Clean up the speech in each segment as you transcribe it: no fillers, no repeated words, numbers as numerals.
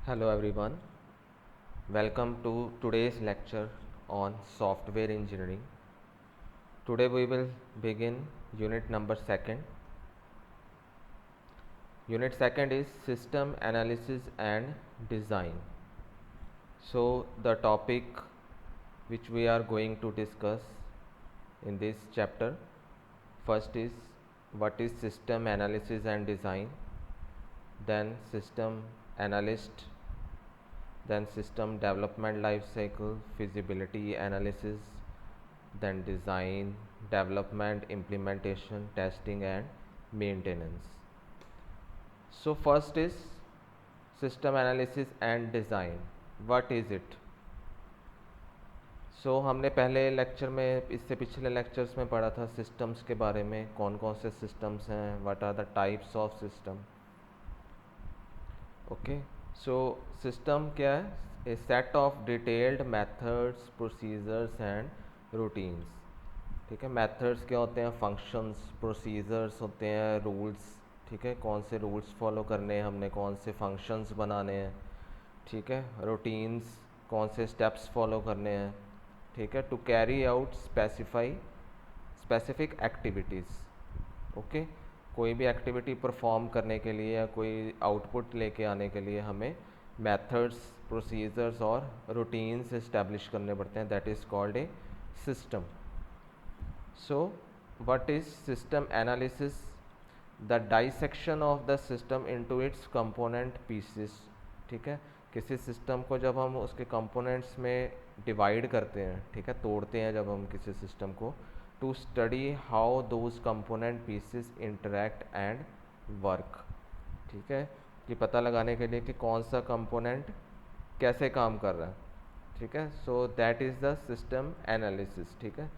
Hello everyone, welcome to today's lecture on software engineering. Today we will begin unit number 2nd. Unit 2nd is system analysis and design. So the topic which we are going to discuss in this chapter first is what is system analysis and design, then system analyst, then system development life cycle, feasibility analysis, then design, development, implementation, testing and maintenance. So first is system analysis and design. What is it? So हमने पहले lecture में, इससे पिछले lectures में पढ़ा था systems के बारे में, कौन कौन से सिस्टम्स हैं, what are the types of system. Okay, so system क्या है? A set of detailed methods, procedures and routines. ठीक है, मेथड्स क्या होते हैं? फंक्शंस. प्रोसीजर्स होते हैं रूल्स. ठीक है, कौन से रूल्स फॉलो करने हैं हमने, कौन से फंक्शंस बनाने हैं. ठीक है, रूटीन्स, कौन से स्टेप्स फॉलो करने हैं. ठीक है, to carry out specific activities. Okay, कोई भी एक्टिविटी परफॉर्म करने के लिए या कोई आउटपुट लेके आने के लिए हमें मेथड्स, प्रोसीजर्स और रूटीन्स इस्टेब्लिश करने पड़ते हैं. That is called a system. So what is system analysis? The dissection of the system into its component pieces. ठीक है, किसी सिस्टम को जब हम उसके कंपोनेंट्स में डिवाइड करते हैं, ठीक है, तोड़ते हैं जब हम किसी सिस्टम को, to study how those component pieces interact and work. ठीक है, कि पता लगाने के लिए कि कौन सा कंपोनेंट कैसे काम कर रहा है. ठीक है, so that is the system analysis. ठीक है,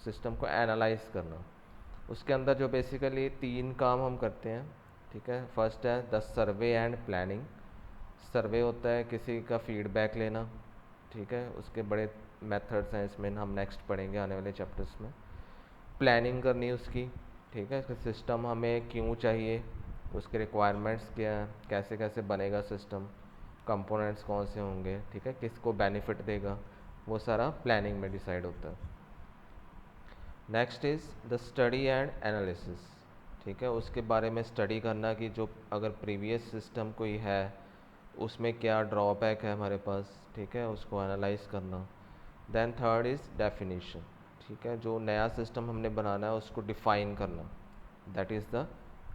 सिस्टम को एनालाइज करना. उसके अंदर जो बेसिकली 3 काम हम करते हैं. ठीक है, फर्स्ट है द सर्वे एंड प्लानिंग. सर्वे होता है किसी का फीडबैक लेना. ठीक है, उसके बड़े मेथड्स हैं, इसमें हम नेक्स्ट पढ़ेंगे आने वाले चैप्टर्स में. प्लानिंग करनी उसकी. ठीक है, सिस्टम हमें क्यों चाहिए, उसके रिक्वायरमेंट्स क्या हैं, कैसे कैसे बनेगा सिस्टम, कंपोनेंट्स कौन से होंगे. ठीक है, किसको बेनिफिट देगा, वो सारा प्लानिंग में डिसाइड होता है. Next is the study and analysis. ठीक है, उसके बारे में स्टडी करना कि जो अगर प्रीवियस सिस्टम कोई है उसमें क्या ड्रॉबैक है हमारे पास. ठीक है, उसको एनालाइज करना. Then third is definition. ठीक है, जो नया सिस्टम हमने बनाना है उसको डिफ़ाइन करना. That is the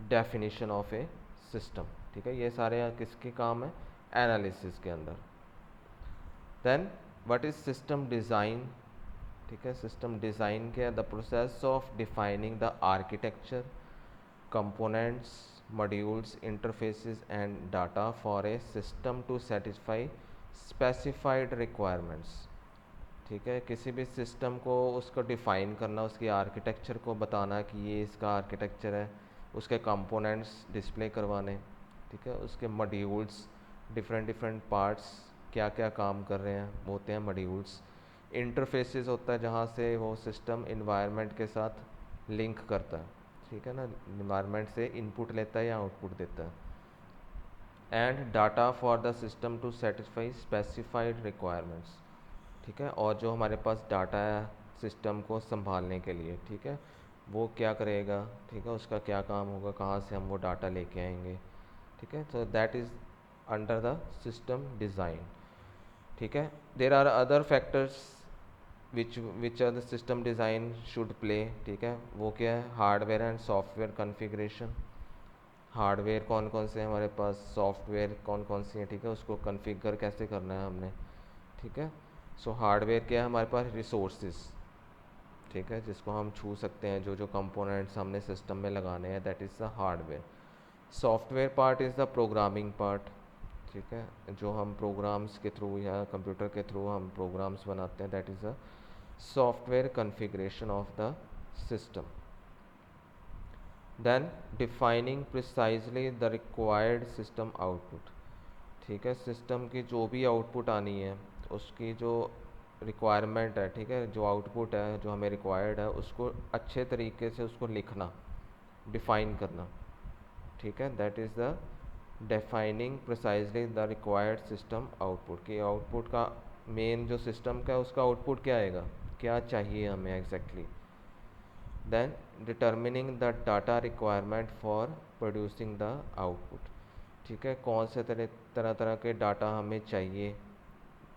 definition of A system. ठीक है, ये सारे किसके काम है? एनालिसिस के अंदर. Then what is system design. ठीक है, सिस्टम डिज़ाइन क्या है? The process of defining the architecture, components, modules, interfaces and data for a system to satisfy specified requirements. ठीक है, किसी भी सिस्टम को उसको डिफ़ाइन करना, उसकी आर्किटेक्चर को बताना कि ये इसका आर्किटेक्चर है, उसके कंपोनेंट्स डिस्प्ले करवाने. ठीक है, उसके मॉड्यूल्स, डिफरेंट डिफरेंट पार्ट्स क्या क्या काम कर रहे हैं वो होते हैं मॉड्यूल्स. इंटरफेसेस होता है जहाँ से वो सिस्टम इन्वायरमेंट के साथ लिंक करता है. ठीक है ना, इन्वायरमेंट से इनपुट लेता है या आउटपुट देता है. And data for the system to satisfy specified requirements. ठीक है, और जो हमारे पास डाटा है सिस्टम को संभालने के लिए, ठीक है, वो क्या करेगा. ठीक है, उसका क्या काम होगा, कहाँ से हम वो डाटा लेके आएंगे. ठीक है, so that is under the system design. ठीक है, there are other factors which are the system design should play. ठीक है, वो क्या है? Hardware and software configuration. Hardware कौन कौन से हैं हमारे पास, सॉफ्टवेयर कौन कौन सी हैं. ठीक है, उसको कॉन्फ़िगर कैसे करना है हमने. ठीक है, सो हार्डवेयर क्या है हमारे पास? रिसोर्सेज. ठीक है, जिसको हम छू सकते हैं, जो जो कंपोनेंट्स हमने सिस्टम में लगाने हैं, that is the hardware. Software part is the programming part. ठीक है, जो हम प्रोग्राम्स के थ्रू या कंप्यूटर के थ्रू हम प्रोग्राम्स बनाते हैं, that is the software configuration of the system. Then defining precisely the required system output. ठीक है, सिस्टम की जो भी आउटपुट आनी है उसकी जो रिक्वायरमेंट है, ठीक है, जो आउटपुट है जो हमें रिक्वायर्ड है उसको अच्छे तरीके से उसको लिखना, डिफ़ाइन करना. ठीक है, that is the defining precisely the required system output, कि आउटपुट का मेन जो सिस्टम का उसका आउटपुट क्या आएगा, क्या चाहिए हमें exactly. Then determining the data requirement for producing the output, ठीक है, कौन से तरह तरह के डाटा हमें चाहिए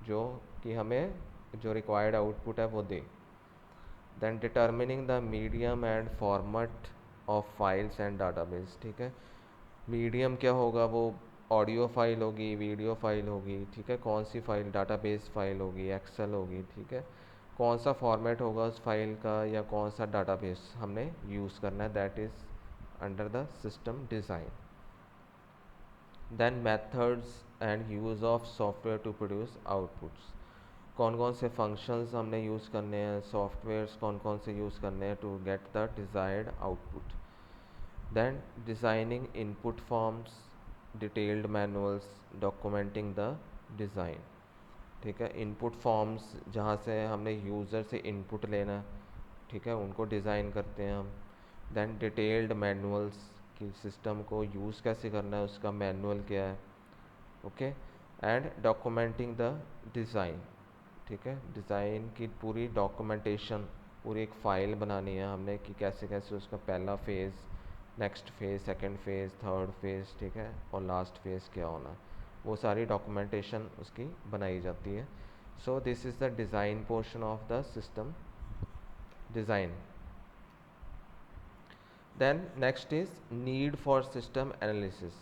जो कि हमें जो रिक्वायर्ड आउटपुट है वो दे। Then determining the medium and format of files and database, ठीक है, मीडियम क्या होगा, वो ऑडियो फाइल होगी, वीडियो फाइल होगी, ठीक है, कौन सी फाइल, डाटाबेस फाइल होगी, एक्सेल होगी, ठीक है, कौन सा फॉर्मेट होगा उस फाइल का या कौन सा डाटाबेस हमने यूज़ करना है, that is under the system design. Then methods and use of software to produce outputs, कौन कौन से फंक्शंस हमने यूज़ करने हैं, सॉफ्टवेयर्स कौन कौन से यूज़ करने हैं to get the desired output. Then designing input forms, detailed manuals documenting the design, ठीक है, इनपुट फॉर्म्स जहाँ से हमने यूज़र से इनपुट लेना, ठीक है, उनको डिज़ाइन करते हैं हम। देन डिटेल्ड मैनुअल्स, कि सिस्टम को यूज़ कैसे करना है उसका मैनुअल क्या है, okay. And documenting the design, ठीक है, डिज़ाइन की पूरी डॉक्यूमेंटेशन, पूरी एक फ़ाइल बनानी है हमने कि कैसे कैसे उसका पहला phase, next phase, second phase, third phase, ठीक है, और लास्ट फेज़ क्या होना है, वो सारी डॉक्यूमेंटेशन उसकी बनाई जाती है। So this is the design portion of the system design. Then next is need for system analysis,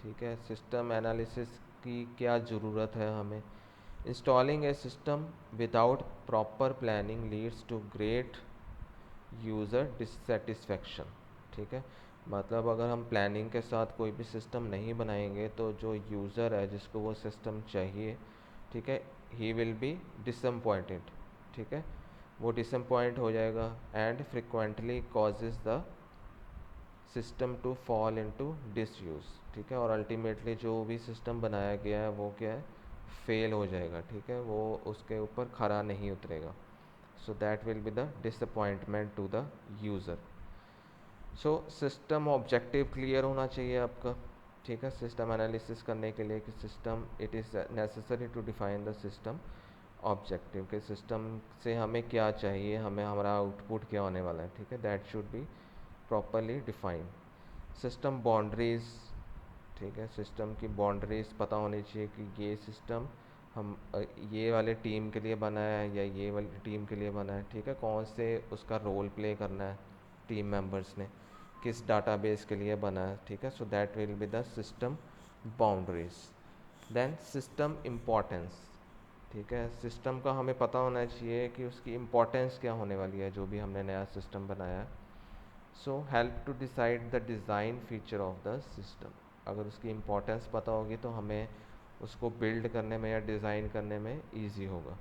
ठीक है, सिस्टम एनालिसिस की क्या ज़रूरत है हमें। Installing a system without proper planning leads to great user dissatisfaction, ठीक है, मतलब अगर हम प्लानिंग के साथ कोई भी सिस्टम नहीं बनाएंगे तो जो यूज़र है जिसको वो सिस्टम चाहिए, ठीक है, ही विल बी डिसअपॉइंटेड, ठीक है, वो डिसअपॉइंट हो जाएगा and frequently causes the system to fall into disuse, ठीक है, और अल्टीमेटली जो भी सिस्टम बनाया गया है वो क्या है, फेल हो जाएगा, ठीक है, वो उसके ऊपर खरा नहीं उतरेगा। So that will be the disappointment to the user. So system objective clear होना चाहिए आपका, ठीक है, सिस्टम एनालिसिस करने के लिए कि system it is necessary to define the system objective, के सिस्टम से हमें क्या चाहिए, हमें हमारा आउटपुट क्या होने वाला है, ठीक है, that should be properly define. System boundaries, ठीक है, सिस्टम की बाउंड्रीज पता होनी चाहिए कि ये सिस्टम हम ये वाले टीम के लिए बना है या ये वाली टीम के लिए बना है, ठीक है, कौन से उसका रोल प्ले करना है टीम मेंबर्स ने, किस डाटाबेस के लिए बना है, ठीक है, so that will be the system boundaries. Then system importance, ठीक है, सिस्टम का हमें पता होना चाहिए कि उसकी इम्पोर्टेंस क्या होने वाली है जो भी हमने नया सिस्टम बनाया है। So help to decide the design feature of the system, अगर उसकी इम्पोर्टेंस पता होगी तो हमें उसको बिल्ड करने में या डिज़ाइन करने में ईजी होगा।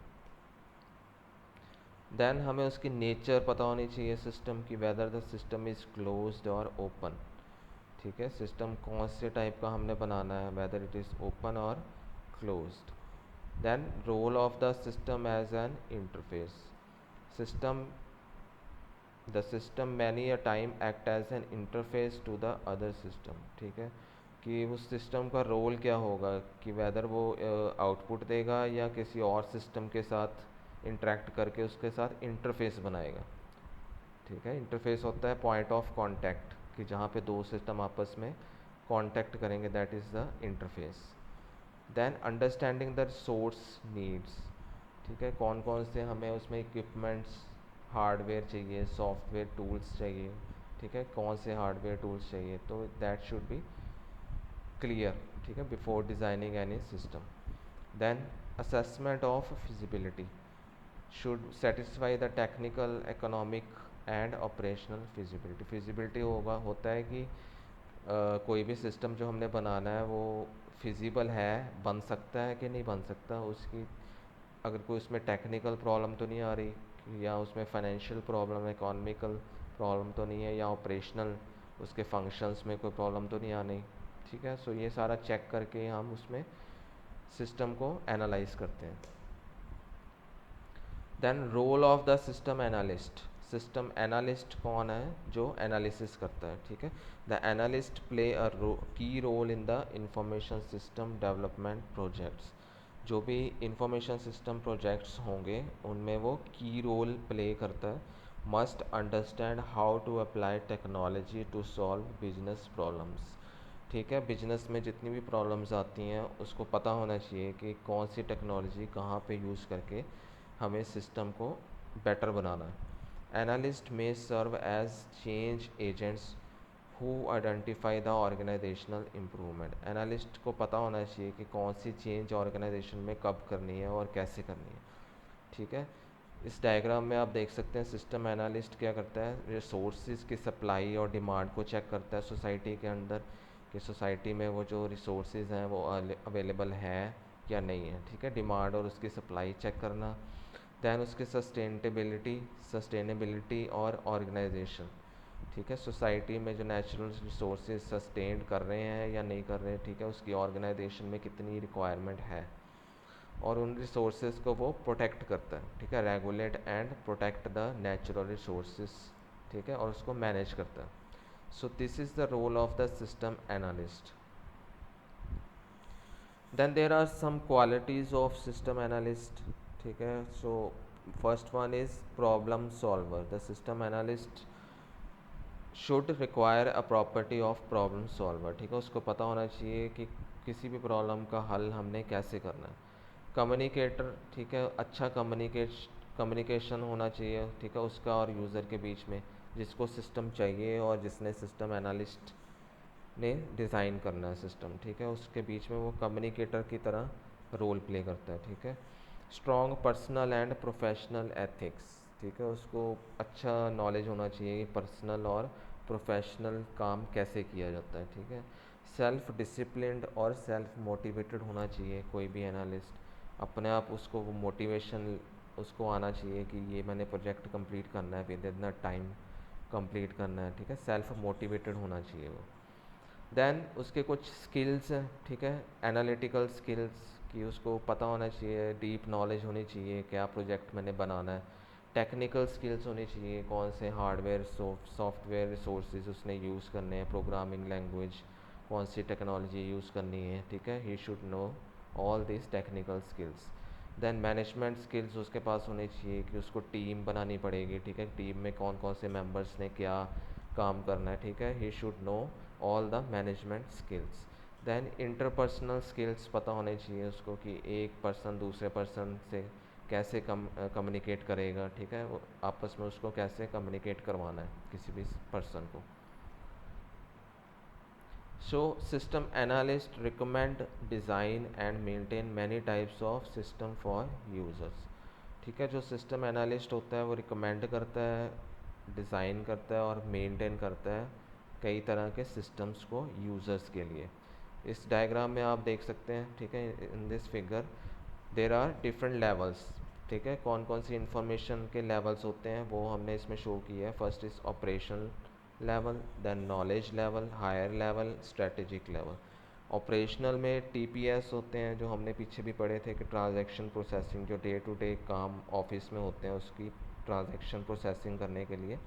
देन हमें उसकी नेचर पता होनी चाहिए सिस्टम की, whether the system is closed और ओपन, ठीक है, सिस्टम कौन से टाइप का हमने बनाना है, वेदर इट इज़ ओपन और closed. Then role of the system as an interface, system the system many a time act as an interface to the other system, ठीक है, कि उस सिस्टम का रोल क्या होगा, कि वेदर वो आउटपुट देगा या किसी और सिस्टम के साथ इंटरेक्ट करके उसके साथ इंटरफेस बनाएगा, ठीक है, इंटरफेस होता है पॉइंट ऑफ कांटेक्ट, कि जहाँ पे दो सिस्टम आपस में कांटेक्ट करेंगे, that is the interface. Then understanding the source needs, ठीक है, कौन कौन से हमें उसमें इक्विपमेंट्स, हार्डवेयर चाहिए, सॉफ्टवेयर टूल्स चाहिए, ठीक है, कौन से हार्डवेयर टूल्स चाहिए, तो दैट शुड बी क्लियर, ठीक है, before designing any system. Then assessment of feasibility should satisfy the technical, economic and operational feasibility, feasibility होता है कि कोई भी सिस्टम जो हमने बनाना है वो फिजिबल है, बन सकता है कि नहीं बन सकता, उसकी अगर कोई उसमें टेक्निकल प्रॉब्लम तो नहीं आ रही, या उसमें फाइनेंशियल प्रॉब्लम, इकोनॉमिकल प्रॉब्लम तो नहीं है, या ऑपरेशनल उसके फंक्शंस में कोई प्रॉब्लम तो नहीं आनी, ठीक है, सो ये सारा चेक करके हम उसमें सिस्टम को एनालाइज करते हैं। Then role of the system analyst, system analyst कौन है? जो एनालिसिस करता है, ठीक है। The analyst play a key role in the information system development projects. जो भी इंफॉर्मेशन सिस्टम प्रोजेक्ट्स होंगे उनमें वो की रोल प्ले करता है। Must understand how to apply technology to solve business problems. ठीक है, बिजनेस में जितनी भी प्रॉब्लम्स आती हैं उसको पता होना चाहिए कि कौन सी टेक्नोलॉजी कहाँ पे यूज़ करके हमें सिस्टम को बेटर बनाना है। Analyst may serve as change agents who identify the organisational improvement. Analyst को पता होना चाहिए कि कौन सी चेंज ऑर्गेनाइजेशन में कब करनी है और कैसे करनी है, ठीक है। इस डायग्राम में आप देख सकते हैं सिस्टम एनालिस्ट क्या करता है, रिसोर्सेज की सप्लाई और डिमांड को चेक करता है सोसाइटी के अंदर, कि सोसाइटी में वो जो रिसोर्सेज हैं वो अवेलेबल है या नहीं है, ठीक है। डिमांड और उसकी सप्लाई चेक करना। दैन उसके सस्टेनेबिलिटी और ऑर्गेनाइजेशन, ठीक है। सोसाइटी में जो नेचुरल रिसोर्सेज सस्टेन कर रहे हैं या नहीं कर रहे हैं, ठीक है, उसकी ऑर्गेनाइजेशन में कितनी रिक्वायरमेंट है, और उन रिसोर्सेज को वो प्रोटेक्ट करता है, ठीक है। Regulate and protect the natural resources, ठीक है, और उसको मैनेज करता है। So this is the role of the system analyst. Then there are some qualities of system analyst, ठीक है। So first one is problem solver. The system analyst should require a property of problem solver, ठीक है। उसको पता होना चाहिए कि किसी भी प्रॉब्लम का हल हमने कैसे करना है। कम्युनिकेटर, ठीक है, अच्छा कम्युनिकेशन होना चाहिए, ठीक है, उसका और यूज़र के बीच में, जिसको सिस्टम चाहिए और जिसने सिस्टम एनालिस्ट ने डिज़ाइन करना है सिस्टम, ठीक है, उसके बीच में वो कम्युनिकेटर की तरह रोल प्ले करता है, ठीक है। Strong personal and professional ethics, ठीक है, उसको अच्छा नॉलेज होना चाहिए पर्सनल और प्रोफेशनल काम कैसे किया जाता है, ठीक है। सेल्फ डिसिप्लिन्ड और सेल्फ मोटिवेटेड होना चाहिए कोई भी एनालिस्ट। अपने आप उसको वो मोटिवेशन उसको आना चाहिए कि ये मैंने प्रोजेक्ट कंप्लीट करना है, विद इतना टाइम कंप्लीट करना है, ठीक है। सेल्फ मोटिवेटेड होना चाहिए वो। देन उसके कुछ स्किल्स हैं, ठीक है, एनालिटिकल स्किल्स, कि उसको पता होना चाहिए, डीप नॉलेज होनी चाहिए क्या प्रोजेक्ट मैंने बनाना है। टेक्निकल स्किल्स होनी चाहिए, कौन से हार्डवेयर सॉफ्टवेयर रिसोर्सेज उसने यूज़ करने हैं, प्रोग्रामिंग लैंग्वेज, कौन सी टेक्नोलॉजी यूज़ करनी है, ठीक है। He should know all this technical skills. Then management skills उसके पास होनी चाहिए, कि उसको टीम बनानी पड़ेगी, ठीक है, टीम में कौन कौन से मेंबर्स ने क्या काम करना है, ठीक है। He should know all the management skills. Then interpersonal skills पता होने चाहिए उसको, कि एक पर्सन दूसरे पर्सन से कैसे कम्युनिकेट करेगा, ठीक है, वो आपस में उसको कैसे कम्युनिकेट करवाना है किसी भी पर्सन को। So system analyst recommend design and maintain many types of system for users, ठीक है। जो सिस्टम एनालिस्ट होता है वो रिकमेंड करता है, डिज़ाइन करता है और मेंटेन करता है कई तरह के सिस्टम्स को यूज़र्स के लिए। इस डायग्राम में आप देख सकते हैं, ठीक है, in this figure there are different levels, ठीक है। कौन कौन सी इंफॉर्मेशन के लेवल्स होते हैं वो हमने इसमें शो किया है। First is operational level, then knowledge level, higher level, strategic level. Operational में टीपीएस होते हैं, जो हमने पीछे भी पढ़े थे, कि ट्रांजैक्शन प्रोसेसिंग, जो डे टू डे काम ऑफिस में होते हैं उसकी ट्रांजैक्शन प्रोसेसिंग करने के लिए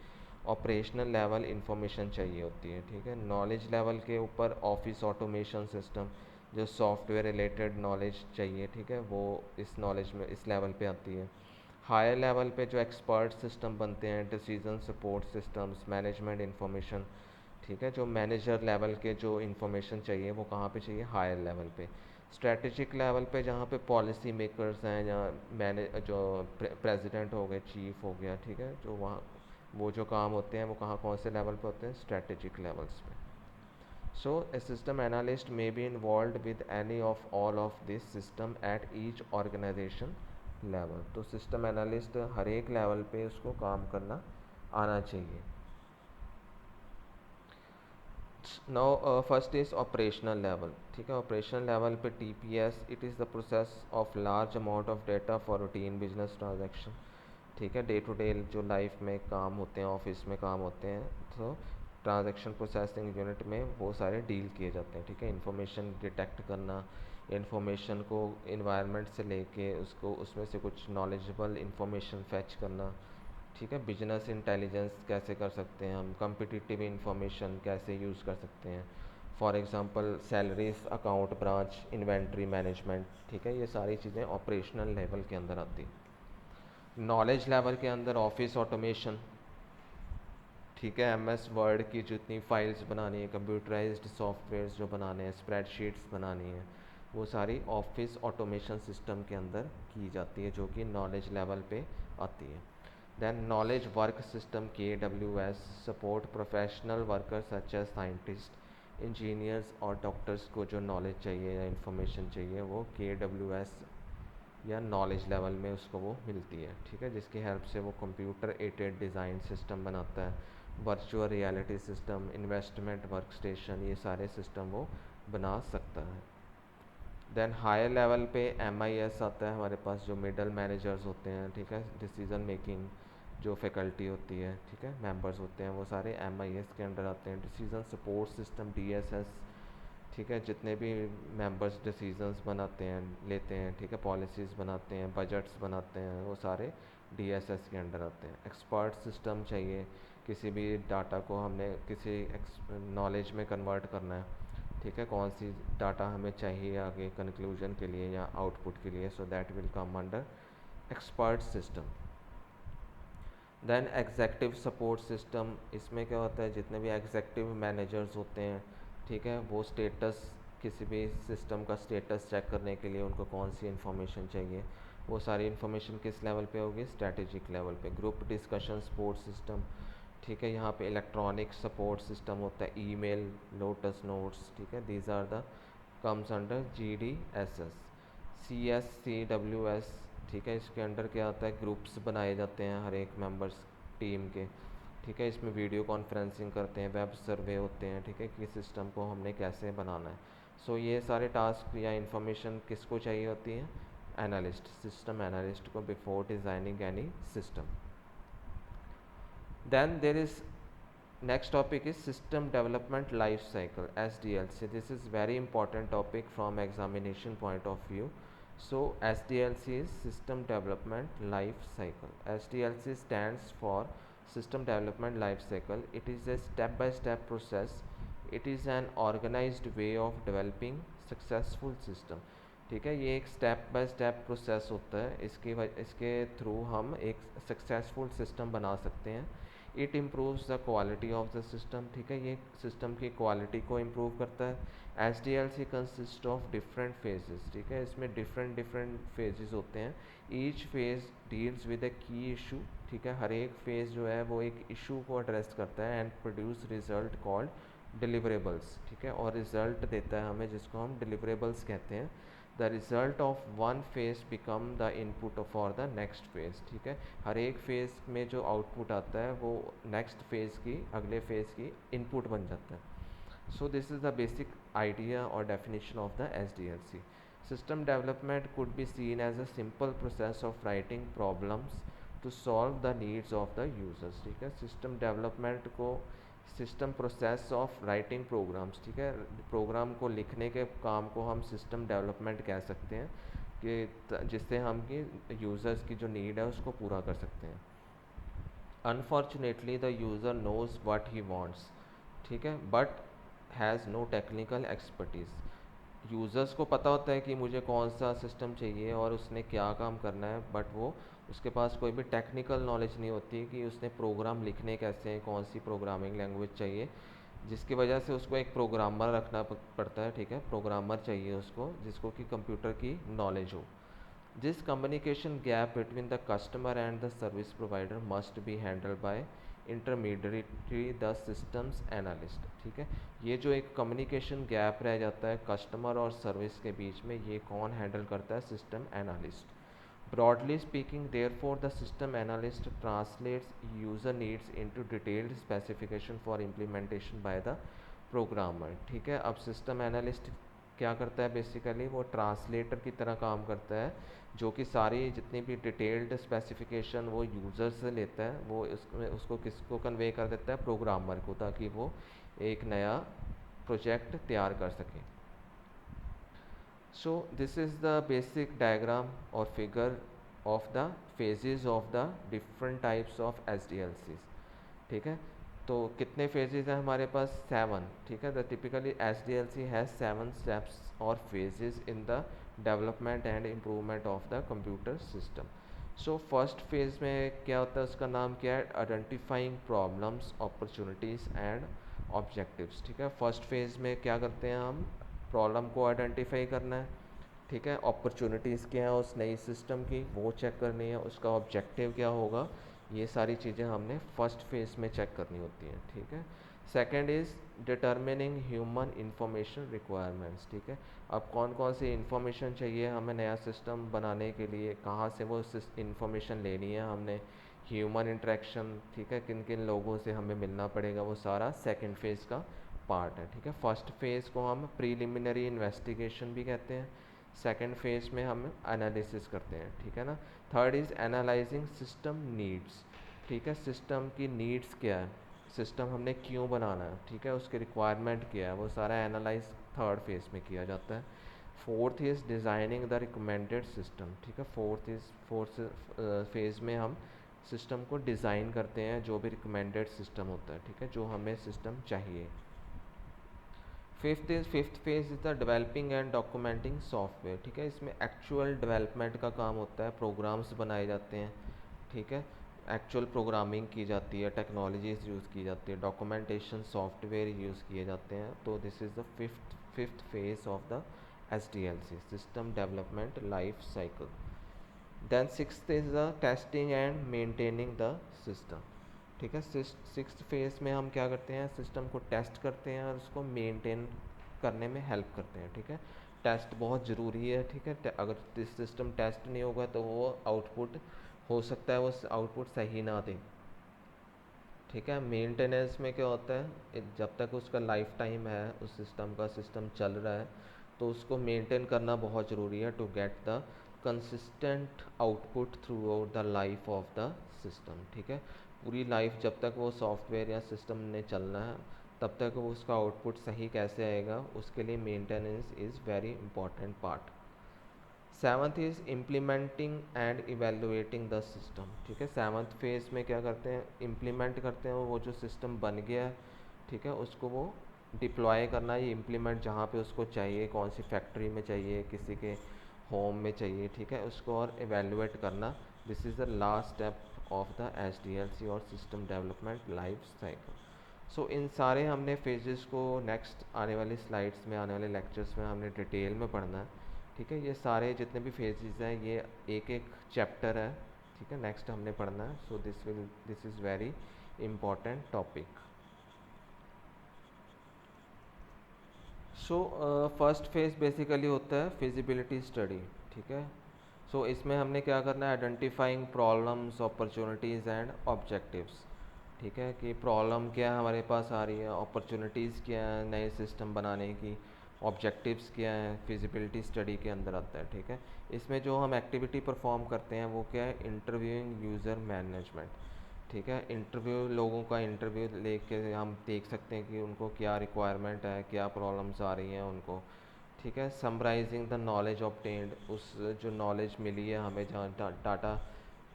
ऑपरेशनल लेवल इंफॉर्मेशन चाहिए होती है, ठीक है। नॉलेज लेवल के ऊपर ऑफिस ऑटोमेशन सिस्टम, जो सॉफ्टवेयर रिलेटेड नॉलेज चाहिए, ठीक है, वो इस नॉलेज में इस लेवल पे आती है। हायर लेवल पे जो एक्सपर्ट सिस्टम बनते हैं, decision support systems, management information, ठीक है, जो मैनेजर लेवल के जो इन्फॉर्मेशन चाहिए वो कहाँ पे चाहिए, हायर लेवल पे। स्ट्रेटेजिक लेवल पे जहाँ पे पॉलिसी मेकर्स हैं, जहाँ जो प्रेसिडेंट हो गए, चीफ हो गया, ठीक है, जो वहाँ वो जो काम होते हैं वो कहाँ कौन से लेवल पे होते हैं, स्ट्रेटेजिक लेवल्स पे। So a system analyst may be involve with any of all of this system at each organisation level. तो सिस्टम एनालिस्ट हर एक लेवल पे उसको काम करना आना चाहिए। Now first is operational level, ठीक है। ऑपरेशनल लेवल पे TPS, it is the process of large amount of data for routine business transaction, ठीक है। डे टू डे जो लाइफ में काम होते हैं, ऑफिस में काम होते हैं, तो ट्रांजैक्शन प्रोसेसिंग यूनिट में वो सारे डील किए जाते हैं, ठीक है। इन्फॉर्मेशन डिटेक्ट करना, इन्फॉर्मेशन को इन्वायरमेंट से लेके उसको उसमें से कुछ नॉलेजेबल इन्फॉर्मेशन फैच करना, ठीक है, बिजनेस इंटेलिजेंस कैसे कर सकते हैं हम, कम्पिटिटिव इंफॉर्मेशन कैसे यूज़ कर सकते हैं, for example salaries account branch inventory management, ठीक है, ये सारी चीज़ें ऑपरेशनल लेवल के अंदर आती हैं। नॉलेज लेवल के अंदर ऑफिस ऑटोमेशन, ठीक है, एमएस वर्ड की जितनी फाइल्स बनानी है, कंप्यूटराइज्ड सॉफ्टवेयर्स जो बनाने हैं, स्प्रेडशीट्स बनानी है, वो सारी ऑफिस ऑटोमेशन सिस्टम के अंदर की जाती है, जो कि नॉलेज लेवल पे आती है। Then knowledge work system KWS support professional workers such as scientist engineers और डॉक्टर्स को जो नॉलेज चाहिए या इंफॉर्मेशन चाहिए वो KWS या नॉलेज लेवल में उसको वो मिलती है, ठीक है, जिसकी हेल्प से वो कंप्यूटर एडेड डिज़ाइन सिस्टम बनाता है, virtual reality system, investment work station, ये सारे सिस्टम वो बना सकता है। देन हायर लेवल पे MIS आता है हमारे पास, जो मिडल मैनेजर्स होते हैं, ठीक है, डिसीजन मेकिंग जो फैकल्टी होती है, ठीक है, मेंबर्स होते हैं, वो सारे MIS के अंडर आते हैं। डिसीजन सपोर्ट सिस्टम DSS, ठीक है, जितने भी मेंबर्स डिसीजंस बनाते हैं, लेते हैं, ठीक है, पॉलिसीज़ बनाते हैं, बजट्स बनाते हैं, वो सारे DSS के अंडर आते हैं। एक्सपर्ट सिस्टम चाहिए, किसी भी डाटा को हमने किसी नॉलेज में कन्वर्ट करना है, ठीक है, कौन सी डाटा हमें चाहिए आगे कंक्लूजन के लिए या आउटपुट के लिए, so that will come under expert system. Then executive support system, इसमें क्या होता है, जितने भी एग्जेक्टिव मैनेजर्स होते हैं, ठीक है, वो स्टेटस किसी भी सिस्टम का स्टेटस चेक करने के लिए उनको कौन सी इन्फॉर्मेशन चाहिए, वो सारी इन्फॉर्मेशन किस लेवल पे होगी, स्ट्रेटेजिक लेवल पे। ग्रुप डिस्कशन सपोर्ट सिस्टम, ठीक है, यहाँ पे इलेक्ट्रॉनिक सपोर्ट सिस्टम होता है, ईमेल, लोटस नोट्स, ठीक है, these are the comes under GDSS। CSCWS, ठीक है, इसके अंडर क्या आता है, ग्रुप्स बनाए जाते हैं हर एक मेंबर्स टीम के, ठीक है, इसमें वीडियो कॉन्फ्रेंसिंग करते हैं, वेब सर्वे होते हैं, ठीक है, कि सिस्टम को हमने कैसे बनाना है। सो ये सारे टास्क या इंफॉर्मेशन किसको चाहिए होती है, एनालिस्ट, सिस्टम एनालिस्ट को, before designing any system. Then there is next topic is system development life cycle, SDLC. This is very important topic from examination point of view. So SDLC is system development life cycle. SDLC stands for system development life cycle. It is a step by step process. It is an organized way of developing successful system. ठीक है, ये एक step by step process होता है, इसके through हम एक successful system बना सकते हैं। It improves the quality of the system, ठीक है, ये सिस्टम की क्वालिटी को इम्प्रूव करता है। SDLC consist of different phases, ठीक है, इसमें डिफरेंट फेजेस होते हैं। Each phase deals with a की इशू, ठीक है, हर एक फेज जो है वो एक इशू को एड्रेस करता है and produce result called deliverables, ठीक है, और रिजल्ट देता है हमें जिसको हम डिलीवरेबल्स कहते हैं। The result of one phase become the input for the next phase, ठीक है, हर एक फेज में जो आउटपुट आता है वो नेक्स्ट फेज की, अगले फेज की इनपुट बन जाता है। So this is the basic idea और definition of the SDLC। System development could be seen as a simple process of writing problems to solve the needs of the users, ठीक है, system development को system process of writing programs, ठीक है, programme को लिखने के काम को हम सिस्टम डेवलपमेंट कह सकते हैं, कि जिससे हम कि यूज़र्स की जो नीड है उसको पूरा कर सकते हैं। Unfortunately the user knows what he wants, ठीक है, but has no technical expertise. Users को पता होता है कि मुझे कौन सा सिस्टम चाहिए और उसने क्या काम करना है, बट वो उसके पास कोई भी टेक्निकल नॉलेज नहीं होती कि उसने प्रोग्राम लिखने कैसे हैं, कौन सी प्रोग्रामिंग लैंग्वेज चाहिए, जिसकी वजह से उसको एक प्रोग्रामर रखना पड़ता है, ठीक है, प्रोग्रामर चाहिए उसको जिसको कि कंप्यूटर की नॉलेज हो। This communication gap between the customer and the service provider must be handled by intermediary the systems analyst, ठीक है, ये जो एक कम्युनिकेशन गैप रह जाता है कस्टमर और सर्विस के बीच में, ये कौन हैंडल करता है, system analyst. Broadly speaking, therefore, the system analyst translates user needs into detailed specification for implementation by the programmer, ठीक है। अब सिस्टम एनालिस्ट क्या करता है, बेसिकली वो ट्रांसलेटर की तरह काम करता है, जो कि सारी जितनी भी डिटेल्ड स्पेसिफिकेशन वो यूज़र से लेता है, वो उसको किसको कन्वे कर देता है, प्रोग्रामर को, ताकि वो एक नया प्रोजेक्ट तैयार कर सके। So this is the basic diagram or figure of the phases of the different types of SDLCs। ठीक है, तो कितने फेजेस हैं हमारे पास? 7। ठीक है, the typically SDLC has 7 steps और phases in the development and improvement of the computer system. So first phase में क्या होता है, उसका नाम क्या है? Identifying problems, opportunities and objectives. ठीक है, फर्स्ट फेज में क्या करते हैं हम? प्रॉब्लम को आइडेंटिफाई करना है। ठीक है, अपॉर्चुनिटीज़ क्या है उस नई सिस्टम की, वो चेक करनी है। उसका ऑब्जेक्टिव क्या होगा, ये सारी चीज़ें हमने फर्स्ट फेज में चेक करनी होती हैं। ठीक है, second is determining human information requirements. ठीक है, अब कौन कौन सी इंफॉर्मेशन चाहिए हमें नया सिस्टम बनाने के लिए, कहाँ से वो इंफॉर्मेशन लेनी है हमने, ह्यूमन इंटरेक्शन। ठीक है, किन किन लोगों से हमें मिलना पड़ेगा, वो सारा सेकेंड फेज़ का पार्ट है। ठीक है, फर्स्ट फेज़ को हम प्रीलिमिनरी इन्वेस्टिगेशन भी कहते हैं, सेकेंड फेज़ में हम एनालिसिस करते हैं। ठीक है ना। Third is analysing system needs. ठीक है, सिस्टम की नीड्स क्या है, सिस्टम हमने क्यों बनाना है, ठीक है, उसके रिक्वायरमेंट क्या है, वो सारा एनालाइज थर्ड फेज़ में किया जाता है। Fourth is designing the recommended system. ठीक है, फोर्थ फेज़ में हम सिस्टम को डिज़ाइन करते हैं, जो भी रिकमेंडेड सिस्टम होता है। ठीक है, जो हमें सिस्टम चाहिए। Fifth phase is the developing and documenting software. ठीक है, इसमें एक्चुअल डेवलपमेंट का काम होता है, प्रोग्राम्स बनाए जाते हैं। ठीक है, एक्चुअल प्रोग्रामिंग की जाती है, टेक्नोलॉजीज़ यूज़ की जाती है, डॉक्यूमेंटेशन सॉफ्टवेयर यूज़ किए जाते हैं। तो this is the fifth phase of the SDLC, system development life cycle. Then sixth is the testing and maintaining the system. ठीक है, सिक्स्थ फेज में हम क्या करते हैं, सिस्टम को टेस्ट करते हैं और उसको मेंटेन करने में हेल्प करते हैं। ठीक है, टेस्ट बहुत ज़रूरी है। ठीक है, अगर सिस्टम टेस्ट नहीं होगा तो वो आउटपुट हो सकता है वो आउटपुट सही ना दे। ठीक है, मेंटेनेंस में क्या होता है, जब तक उसका लाइफ टाइम है उस सिस्टम का, सिस्टम चल रहा है, तो उसको मेंटेन करना बहुत ज़रूरी है to get the consistent output throughout the life of the system. ठीक है, पूरी लाइफ जब तक वो सॉफ्टवेयर या सिस्टम ने चलना है, तब तक वो उसका आउटपुट सही कैसे आएगा, उसके लिए maintenance is very important part. Seventh is implementing and evaluating the system. ठीक है, सेवन्थ फेज में क्या करते हैं, इम्प्लीमेंट करते हैं वो जो सिस्टम बन गया है। ठीक है, उसको वो डिप्लॉय करना, ये इम्प्लीमेंट जहाँ पे उसको चाहिए, कौन सी फैक्ट्री में चाहिए, किसी के होम में चाहिए। ठीक है, उसको और इवेलुएट करना, this is the last step of the SDLC और सिस्टम डेवलपमेंट लाइफ साइकिल। सो इन सारे हमने फेजेस को नेक्स्ट आने वाली स्लाइड्स में, आने वाले लेक्चर्स में हमने डिटेल में पढ़ना है। ठीक है, ये सारे जितने भी फेजेस हैं ये एक एक चैप्टर है। ठीक है, नेक्स्ट हमने पढ़ना है। So this is very important topic. So first phase basically होता है फिजिबिलिटी स्टडी। ठीक है, सो इसमें हमने क्या करना है, identifying problems, opportunities and objectives. ठीक है, कि प्रॉब्लम क्या हमारे पास आ रही है, अपॉर्चुनिटीज़ क्या है नए सिस्टम बनाने की, ऑब्जेक्टिव्स क्या हैं, फिजिबिलिटी स्टडी के अंदर आता है। ठीक है, इसमें जो हम एक्टिविटी परफॉर्म करते हैं वो क्या है, इंटरव्यूइंग यूज़र मैनेजमेंट। ठीक है, इंटरव्यू, लोगों का इंटरव्यू लेके हम देख सकते हैं कि उनको क्या रिक्वायरमेंट है, क्या प्रॉब्लम्स आ रही हैं उनको। ठीक है, समराइजिंग द नॉलेज ऑब्टेन्ड, उस जो नॉलेज मिली है हमें, जहाँ डाटा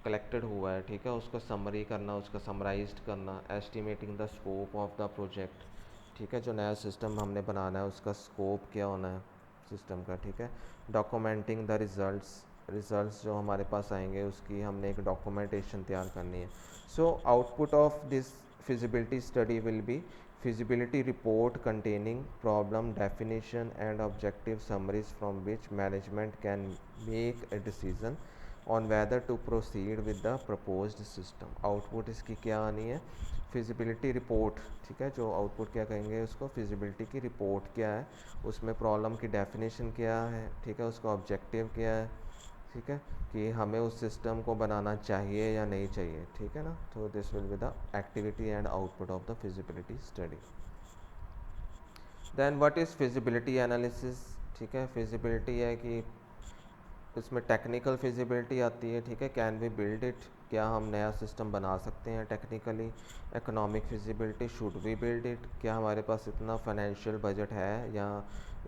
कलेक्टेड हुआ है, ठीक है, उसको समरी करना, उसका समराइज्ड करना। Estimating the scope of the project. ठीक है, जो नया सिस्टम हमने बनाना है उसका स्कोप क्या होना है सिस्टम का। ठीक है, डॉक्यूमेंटिंग द रिजल्ट्स जो हमारे पास आएंगे उसकी हमने एक डॉक्यूमेंटेशन तैयार करनी है। So output of this feasibility study will be feasibility report containing problem definition and objective summaries from which management can make a decision on whether to proceed with the proposed system। Output इसकी क्या आनी है, feasibility report. ठीक है, जो output क्या कहेंगे उसको, फिजिबिलिटी की रिपोर्ट क्या है, उसमें प्रॉब्लम की डेफिनेशन क्या है, ठीक है, उसका ऑब्जेक्टिव क्या है। ठीक है, कि हमें उस सिस्टम को बनाना चाहिए या नहीं चाहिए। ठीक है ना, तो this will be the activity and output of the feasibility study. Then what is feasibility analysis. ठीक है, फिजिबिलिटी है कि इसमें टेक्निकल फिजिबिलिटी आती है। ठीक है, कैन वी बिल्ड इट, क्या हम नया सिस्टम बना सकते हैं technically. Economic feasibility, should we build it, क्या हमारे पास इतना फाइनेंशियल बजट है या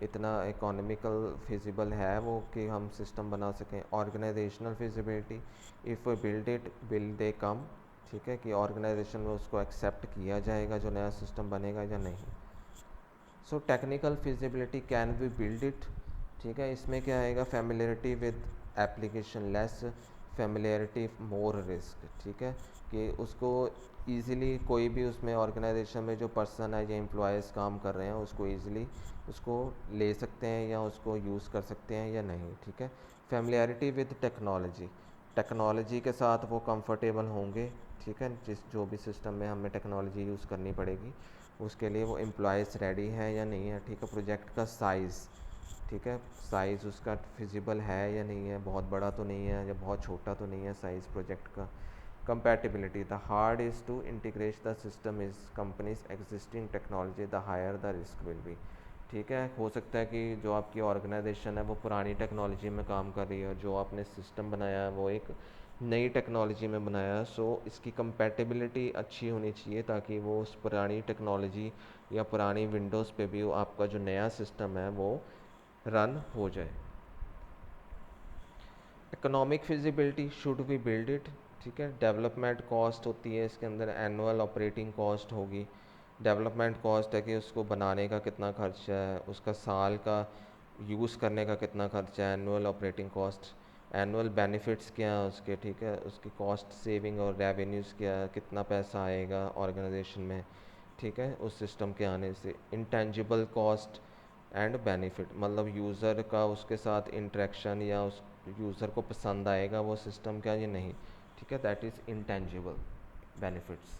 इतना इकोनॉमिकल फिजिबल है वो कि हम सिस्टम बना सकें। Organisational feasibility, if we build it will they come, ठीक है, कि ऑर्गेनाइजेशन में उसको एक्सेप्ट किया जाएगा जो नया सिस्टम बनेगा या नहीं। So technical feasibility, can we build it, ठीक है, इसमें क्या आएगा, familiarity with application, less familiarity more risk, ठीक है, कि उसको ईज़िली कोई भी उसमें ऑर्गेनाइजेशन में जो पर्सन है या एम्प्लॉयज़ काम कर रहे हैं उसको ईज़िली उसको ले सकते हैं या उसको यूज़ कर सकते हैं या नहीं, ठीक है। फेमिलियरिटी विद टेक्नोलॉजी, टेक्नोलॉजी के साथ वो कंफर्टेबल होंगे, ठीक है, जिस जो भी सिस्टम में हमें टेक्नोलॉजी यूज़ करनी पड़ेगी उसके लिए वो एम्प्लॉयज़ रेडी हैं या नहीं है, ठीक है। प्रोजेक्ट का साइज़, ठीक है, साइज़ उसका फिजिबल है या नहीं है, बहुत बड़ा तो नहीं है या बहुत छोटा तो नहीं है साइज़ प्रोजेक्ट का। Compatibility, the hard is to integrate the system is company's existing technology, the higher the risk will be, ठीक है। हो सकता है कि जो आपकी ऑर्गेनाइजेशन है वो पुरानी टेक्नोलॉजी में काम कर रही है और जो आपने सिस्टम बनाया है वो एक नई टेक्नोलॉजी में बनाया है। सो इसकी कंपैटिबिलिटी अच्छी होनी चाहिए ताकि वो उस पुरानी टेक्नोलॉजी या पुरानी विंडोज़ पे भी आपका जो नया सिस्टम है वो रन हो जाए। Economic feasibility, should we build it, ठीक है। डेवलपमेंट कॉस्ट होती है इसके अंदर, एनुअल ऑपरेटिंग कॉस्ट होगी। डेवलपमेंट कॉस्ट है कि उसको बनाने का कितना खर्चा है, उसका साल का यूज़ करने का कितना खर्चा है, annual operating cost. Annual benefits क्या है उसके, ठीक है, उसकी कॉस्ट सेविंग और रेवेन्यूज़ क्या है, कितना पैसा आएगा ऑर्गेनाइजेशन में, ठीक है, उस सिस्टम के आने से। इंटेंजिबल कॉस्ट एंड बेनिफिट, मतलब यूज़र का उसके साथ इंटरेक्शन या उस यूज़र को पसंद आएगा वो सिस्टम क्या या नहीं, ठीक है, that is intangible benefits.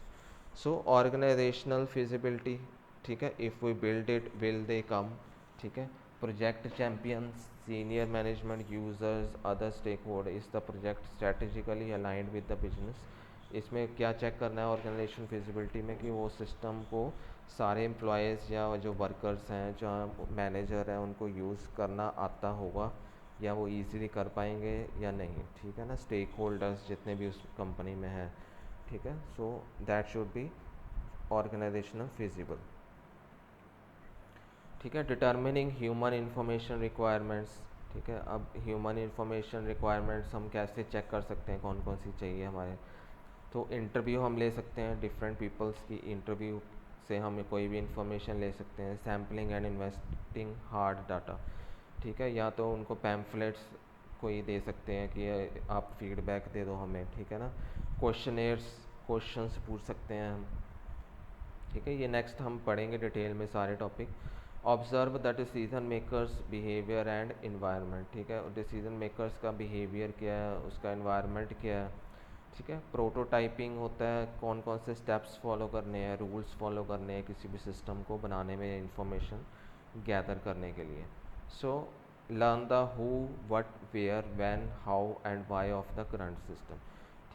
So organisational feasibility, ठीक है, if we build it will they come, ठीक है। Project champions, senior management, users, other stakeholder, is the project strategically aligned with the business. इसमें क्या चेक करना है organisation feasibility में कि वो सिस्टम को सारे एम्प्लॉयज़ या जो वर्कर्स हैं जो मैनेजर हैं उनको यूज़ करना आता होगा या वो इजीली कर पाएंगे या नहीं, ठीक है ना। स्टेक होल्डर्स जितने भी उस कंपनी में हैं, ठीक है। So that should be organisational feasible, ठीक है। डिटर्मिनिंग ह्यूमन इंफॉर्मेशन रिक्वायरमेंट्स, ठीक है। अब ह्यूमन इंफॉर्मेशन रिक्वायरमेंट्स हम कैसे चेक कर सकते हैं कौन कौन सी चाहिए हमारे, तो इंटरव्यू हम ले सकते हैं डिफरेंट पीपल्स की, इंटरव्यू से हम कोई भी इंफॉर्मेशन ले सकते हैं। Sampling and investing hard data, ठीक है, या तो उनको पैम्फलेट्स कोई दे सकते हैं कि आप फीडबैक दे दो हमें, ठीक है ना। क्वेश्चनेयर्स, क्वेश्चंस पूछ सकते हैं हम, ठीक है। ये नेक्स्ट हम पढ़ेंगे डिटेल में सारे topic. Observe the decision makers behaviour and environment, ठीक है, डिसीजन मेकर्स का बिहेवियर क्या है, उसका इन्वायरमेंट क्या है, ठीक है। प्रोटोटाइपिंग होता है, कौन कौन से स्टेप्स फॉलो करने हैं, रूल्स फॉलो करने हैं किसी भी सिस्टम को बनाने में, इंफॉर्मेशन गैदर करने के लिए। So learn the who, what, where, when, how and why of the current system,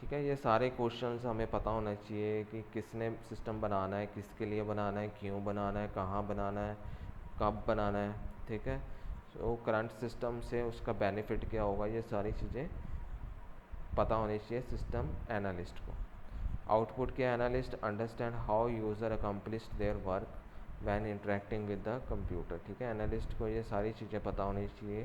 ठीक है। ये सारे क्वेश्चंस हमें पता होना चाहिए कि किसने सिस्टम बनाना है, किसके लिए बनाना है, क्यों बनाना है, कहाँ बनाना है, कब बनाना है, ठीक है। सो करंट सिस्टम से उसका बेनिफिट क्या होगा, ये सारी चीज़ें पता होनी चाहिए सिस्टम एनालिस्ट को। आउटपुट के analyst understand how user accomplished their work when interacting with the computer, ठीक है। एनालिस्ट को ये सारी चीज़ें पता होनी चाहिए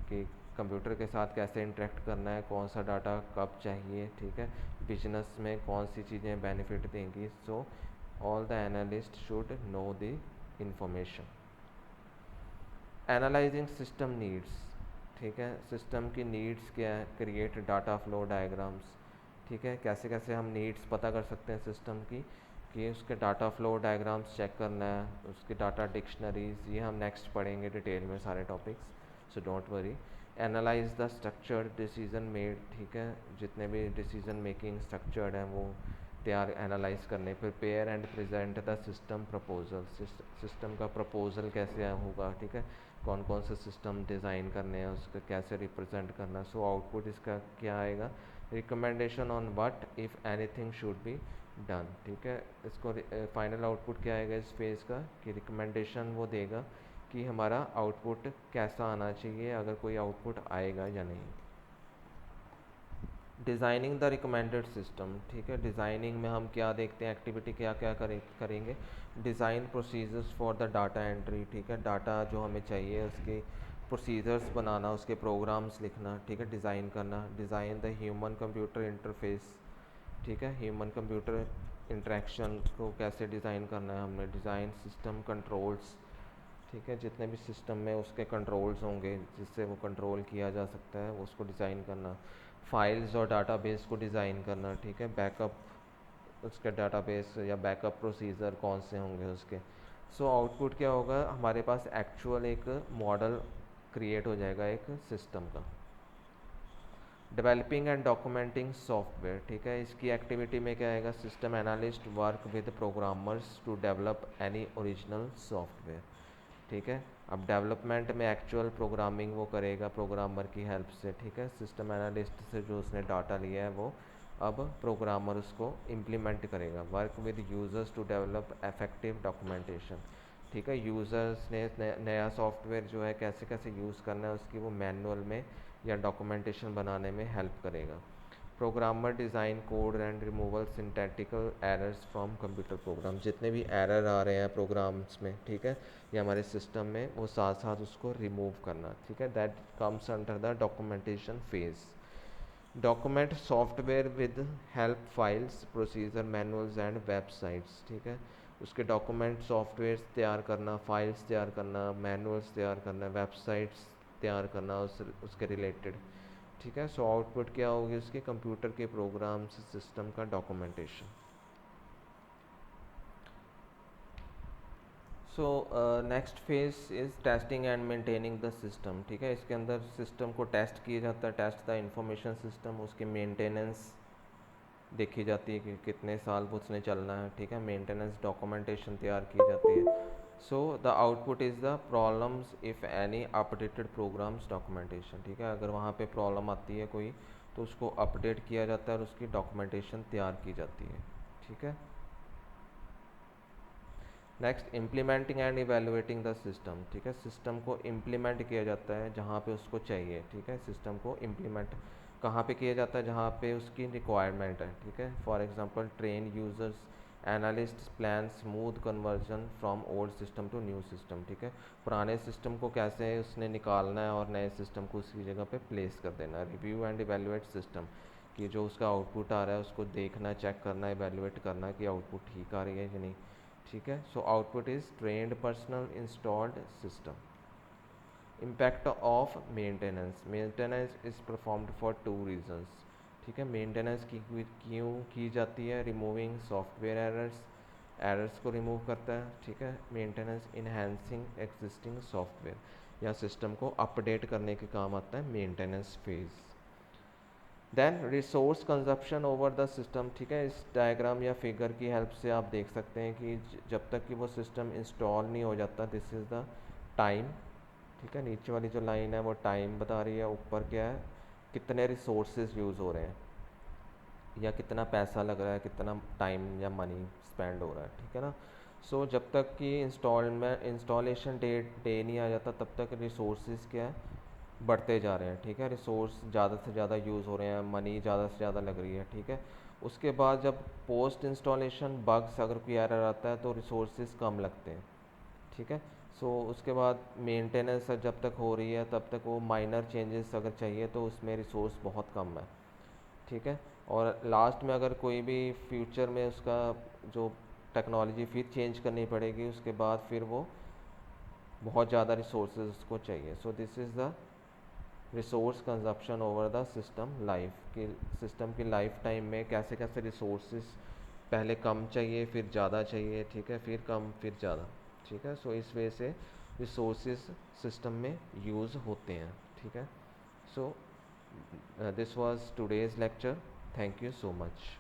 कि कंप्यूटर के साथ कैसे इंटरेक्ट करना है, कौन सा डाटा कब चाहिए, ठीक है, बिजनेस में कौन सी चीज़ें बेनिफिट देंगी। So all the analyst should know the information. Analysing system needs, ठीक है, सिस्टम की नीड्स क्या है, क्रिएट डाटा फ्लो डायग्राम्स, ठीक है, कैसे कैसे हम नीड्स पता कर सकते हैं सिस्टम की, कि उसके डाटा फ्लो डायग्राम्स चेक करना है, उसकी डाटा डिक्शनरीज, ये हम नेक्स्ट पढ़ेंगे डिटेल में सारे topics, so don't worry. Analyse the structured decision made, ठीक है, जितने भी डिसीजन मेकिंग स्ट्रक्चर्ड हैं वो तैयार एनालाइज करने। Prepare and present the system proposal, system का प्रपोजल कैसे होगा, ठीक है, कौन कौन से सिस्टम डिज़ाइन करने हैं, उसको कैसे रिप्रेजेंट करना है। सो आउटपुट इसका क्या आएगा, recommendation on what if anything should be done, ठीक है। इसको फाइनल आउटपुट क्या आएगा इस फेज़ का, कि रिकमेंडेशन वो देगा कि हमारा आउटपुट कैसा आना चाहिए, अगर कोई आउटपुट आएगा या नहीं। डिज़ाइनिंग द रिकमेंडेड सिस्टम, ठीक है। डिज़ाइनिंग में हम क्या देखते हैं, एक्टिविटी क्या क्या करेंगे। Design procedures for the data entry, ठीक है। डाटा जो हमें चाहिए उसके प्रोसीजर्स बनाना, उसके प्रोग्राम्स लिखना, ठीक है, डिज़ाइन करना। Design the human computer interface, ठीक है, ह्यूमन कंप्यूटर इंटरेक्शन को कैसे डिज़ाइन करना है हमने। डिज़ाइन सिस्टम कंट्रोल्स, ठीक है, जितने भी सिस्टम में उसके कंट्रोल्स होंगे जिससे वो कंट्रोल किया जा सकता है वो उसको डिज़ाइन करना। फाइल्स और डाटाबेस को डिज़ाइन करना, ठीक है। बैकअप, उसके डाटाबेस या बैकअप प्रोसीजर कौन से होंगे उसके। सो आउटपुट क्या होगा, हमारे पास एक्चुअल एक मॉडल क्रिएट हो जाएगा एक सिस्टम का। डेवलपिंग एंड डॉक्यूमेंटिंग सॉफ्टवेयर, ठीक है। इसकी एक्टिविटी में क्या आएगा, system analyst work with programmers to develop any original software, ठीक है। अब डेवलपमेंट में एक्चुअल प्रोग्रामिंग वो करेगा प्रोग्रामर की हेल्प से, ठीक है। सिस्टम एनालिस्ट से जो उसने डाटा लिया है वो अब प्रोग्रामर उसको इम्प्लीमेंट करेगा। Work with users to develop effective documentation, ठीक है। यूज़र्स ने नया सॉफ्टवेयर जो है कैसे कैसे यूज़ करना है उसकी वो मैनुअल में या डॉक्यूमेंटेशन बनाने में हेल्प करेगा। Programmer design code and removal synthetical errors from computer program, जितने भी एरर आ रहे हैं प्रोग्राम्स में, ठीक है, या हमारे सिस्टम में, वो साथ साथ उसको रिमूव करना, ठीक है। That comes under the documentation phase. Document software with help files procedure manuals and websites, ठीक है। उसके डॉक्यूमेंट सॉफ्टवेयर तैयार करना, फाइल्स तैयार करना, मैनुअल्स तैयार करना, वेबसाइट्स तैयार करना उसके रिलेटेड, ठीक है। सो आउटपुट क्या होगी उसके, कंप्यूटर के प्रोग्राम्स सिस्टम का documentation. So next phase is testing and maintaining the system, ठीक है। इसके अंदर सिस्टम को टेस्ट किया जाता है, टेस्ट द इंफॉर्मेशन सिस्टम, उसकी मेंटेनेंस देखी जाती है कि कितने साल उसने चलना है, ठीक है। मेंटेनेंस डॉक्यूमेंटेशन तैयार की जाती है। So the output is the problems if any updated programs documentation, ठीक है। अगर वहाँ पे प्रॉब्लम आती है कोई तो उसको अपडेट किया जाता है और उसकी डॉक्यूमेंटेशन तैयार की जाती है, ठीक है। Next, implementing and evaluating the system, ठीक है। सिस्टम को इम्प्लीमेंट किया जाता है जहाँ पे उसको चाहिए, ठीक है। सिस्टम को इम्प्लीमेंट कहाँ पे किया जाता है, जहाँ पे उसकी रिक्वायरमेंट है, ठीक है। For example train users, analyst plan smooth conversion from old system to new system, ठीक है। पुराने सिस्टम को कैसे उसने निकालना है और नए सिस्टम को उसकी जगह पे प्लेस कर देना है। रिव्यू एंड इवेलुएट सिस्टम, कि जो उसका आउटपुट आ रहा है उसको देखना, चेक करना, इवेलुएट करना कि आउटपुट ठीक आ रही है कि नहीं, ठीक है। So output is trained personnel installed system. Impact of maintenance, maintenance is performed for two reasons, ठीक है। मेंटेनेंस की क्यों की जाती है, रिमूविंग सॉफ्टवेयर एरर्स, एरर्स को रिमूव करता है, ठीक है। मेंटेनेंस इन्हेंसिंग एग्जिस्टिंग सॉफ्टवेयर या सिस्टम को अपडेट करने के काम आता है maintenance phase. Then resource consumption over the system, ठीक है। इस डायग्राम या फिगर की हेल्प से आप देख सकते हैं कि जब तक कि वो सिस्टम इंस्टॉल नहीं हो जाता, दिस इज़ द टाइम, ठीक है। नीचे वाली जो लाइन है वो टाइम बता रही है, ऊपर क्या है, कितने रिसोर्सेज यूज़ हो रहे हैं या कितना पैसा लग रहा है, कितना टाइम या मनी स्पेंड हो रहा है, ठीक है ना। सो जब तक कि इंस्टॉलेशन डे नहीं आ जाता तब तक रिसोर्सेज क्या है, बढ़ते जा रहे हैं, ठीक है। रिसोर्स ज़्यादा से ज़्यादा यूज़ हो रहे हैं, मनी ज़्यादा से ज़्यादा लग रही है, ठीक है। उसके बाद जब पोस्ट इंस्टॉलेशन बग्स अगर कोई एरर आता है तो रिसोर्सेज कम लगते हैं, ठीक है। सो उसके बाद मेंटेनेंस जब तक हो रही है तब तक वो माइनर चेंजेस अगर चाहिए तो उसमें रिसोर्स बहुत कम है, ठीक है। और लास्ट में अगर कोई भी फ्यूचर में उसका जो टेक्नोलॉजी फिर चेंज करनी पड़ेगी उसके बाद फिर वो बहुत ज़्यादा रिसोर्सेज उसको चाहिए। सो this is the resource consumption over the system life, कि सिस्टम की लाइफ टाइम में कैसे कैसे रिसोर्सेज पहले कम चाहिए फिर ज़्यादा चाहिए, ठीक है, फिर कम फिर ज़्यादा, ठीक है। सो इस वजह से रिसोर्सेज सिस्टम में यूज़ होते हैं, ठीक है। So this was today's lecture, thank you so much.